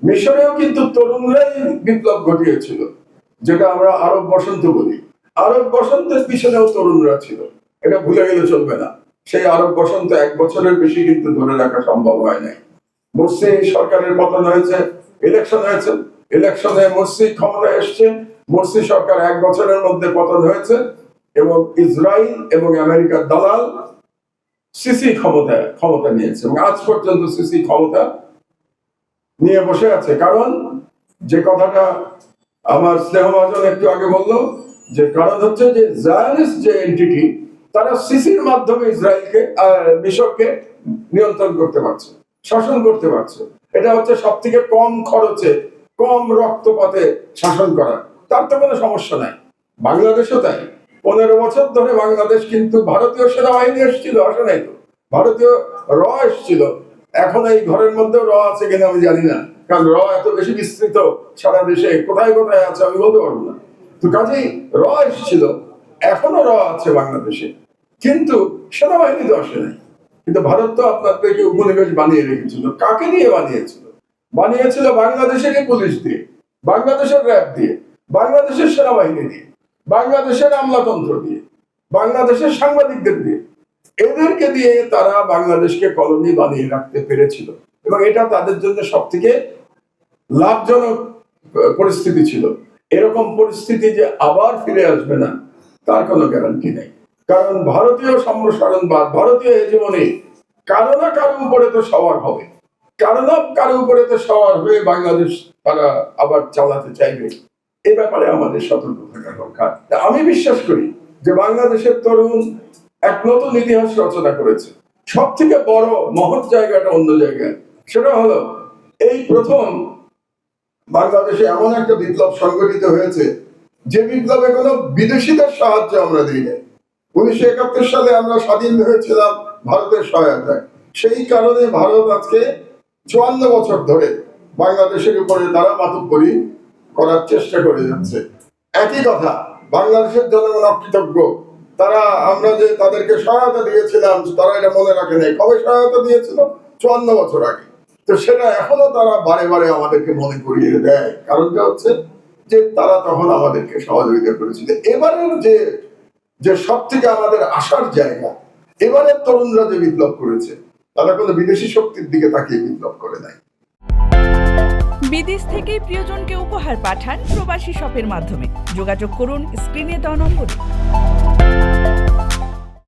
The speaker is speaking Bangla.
মিশরেও কিন্তু তরুণরাই বিপ্লব ঘটিয়েছিল, যেটা আমরা আরব বসন্ত বলি। আরব বসন্তের পিছনেও তরুণরা ছিল, এটা ভুলে গেলে চলবে না। সেই আরব বসন্ত 1 বছরের বেশি কিন্তু ধরে রাখা সম্ভব হয় নাই। মোরসি সরকারের পতন হয়েছে, ইলেকশন হয়েছে, ইলেকশনে মোরসি ক্ষমতায় এসছে, মোরসি সরকার 1 বছরের মধ্যে পতন হয়েছে, এবং ইসরায়েল এবং আমেরিকার দালাল সিসি ক্ষমতা নিয়েছে, এবং আজ পর্যন্ত সিসি ক্ষমতা নিয়ে বসে আছে। কারণ যে কথাটা আমার স্নেহভাজন একটু আগে বললো, যে কারণ হচ্ছে যে জায়নিস্ট যে এন্টিটি, তারা সিসির মাধ্যমে ইসরায়েলকে মিশরকে নিয়ন্ত্রণ করতে পারছে, শাসন করতে পারছে। এটা হচ্ছে সব থেকে কম খরচে, কম রক্তপাতে শাসন করা। তার তো কোনো সমস্যা নাই। বাংলাদেশও তাই। 15 বছর ধরে বাংলাদেশ কিন্তু ভারতীয় সেনাবাহিনী এসেছিল, আসে নাই তো, ভারতীয় র এসেছিল। এখন এই ঘরের মধ্যেও র আছে কিনা আমি জানি না, কারণ র এত বেশি বিস্তৃত সারা দেশে, কোথায় কোথায় আছে আমি বলতে পারবো না। তো কাজেই র এসেছিল, এখনো র আছে বাংলাদেশে, কিন্তু সেনাবাহিনী তো আসে নাই। কিন্তু ভারত তো আপনাদেরকে উপনিবেশ বানিয়ে রেখেছিল। কাকে নিয়ে বানিয়েছিল? বানিয়েছিল বাংলাদেশেরই পুলিশ দিয়ে, বাংলাদেশের র্যাব দিয়ে, বাংলাদেশের সেনাবাহিনী দিয়ে, বাংলাদেশের আমলাতন্ত্র দিয়ে, বাংলাদেশের সাংবাদিকদের দিয়ে। এদেরকে দিয়ে তারা বাংলাদেশকে কলোনি বানিয়ে রাখতে পেরেছিল, এবং এটা তাদের জন্য সব থেকে লাভজনক পরিস্থিতি ছিল। এরকম পরিস্থিতি যে আবার ফিরে আসবে না, তার কোনো গ্যারান্টি নেই। কারণ ভারতীয় সম্প্রসারণবাদ, ভারতীয় হেজমনি কারো না কারো উপরে তো সওয়ার হবে, কারো না কারো উপরে তো সওয়ার হয়ে বাংলাদেশ তারা আবার চালাতে চাইবে। এ ব্যাপারে আমাদের সতর্ক থাকা দরকার। আমি বিশ্বাস করি যে বাংলাদেশের তরুণ এক নতুন ইতিহাস রচনা করেছে। সব থেকে বড় মহৎ জায়গাটা অন্য জায়গায়, সেটা হলো এই প্রথম বাংলাদেশে এমন একটা বিপ্লব সংগঠিত হয়েছে, যে বিপ্লবে কোনো বিদেশিদের সাহায্য আমরা দিই নাই। 1971 সালে আমরা স্বাধীন হয়েছিলাম ভারতের সহায়তায়। সেই কারণে ভারত আজকে 54 বছর ধরে বাংলাদেশের উপরে তারা মাতব্বরি করার চেষ্টা করে যাচ্ছে। একই কথা, বাংলাদেশের জনগণ অকৃতজ্ঞ। তারা, আমরা যে তাদেরকে সহায়তা দিয়েছিলাম, তারা এটা মনে রাখে নাই। কবে সহায়তা দিয়েছিল? 54 বছর আগে। তো সেটা এখনো তারা বারে বারে আমাদেরকে মনে করিয়ে দেয়। কারণটা হচ্ছে যে তারা তখন আমাদেরকে সহযোগিতা করেছিল। এবারের যে সব থেকে আমাদের আশার জায়গা, এবারের তরুণরা যে বিপ্লব করেছে, তারা কোনো বিদেশি শক্তির দিকে তাকিয়ে বিপ্লব করে নাই। বিদেশ থেকে প্রিয়জনকে উপহার পাঠান প্রবাসী শপের মাধ্যমে। যোগাযোগ করুন স্ক্রিনে দেওয়া নম্বরে।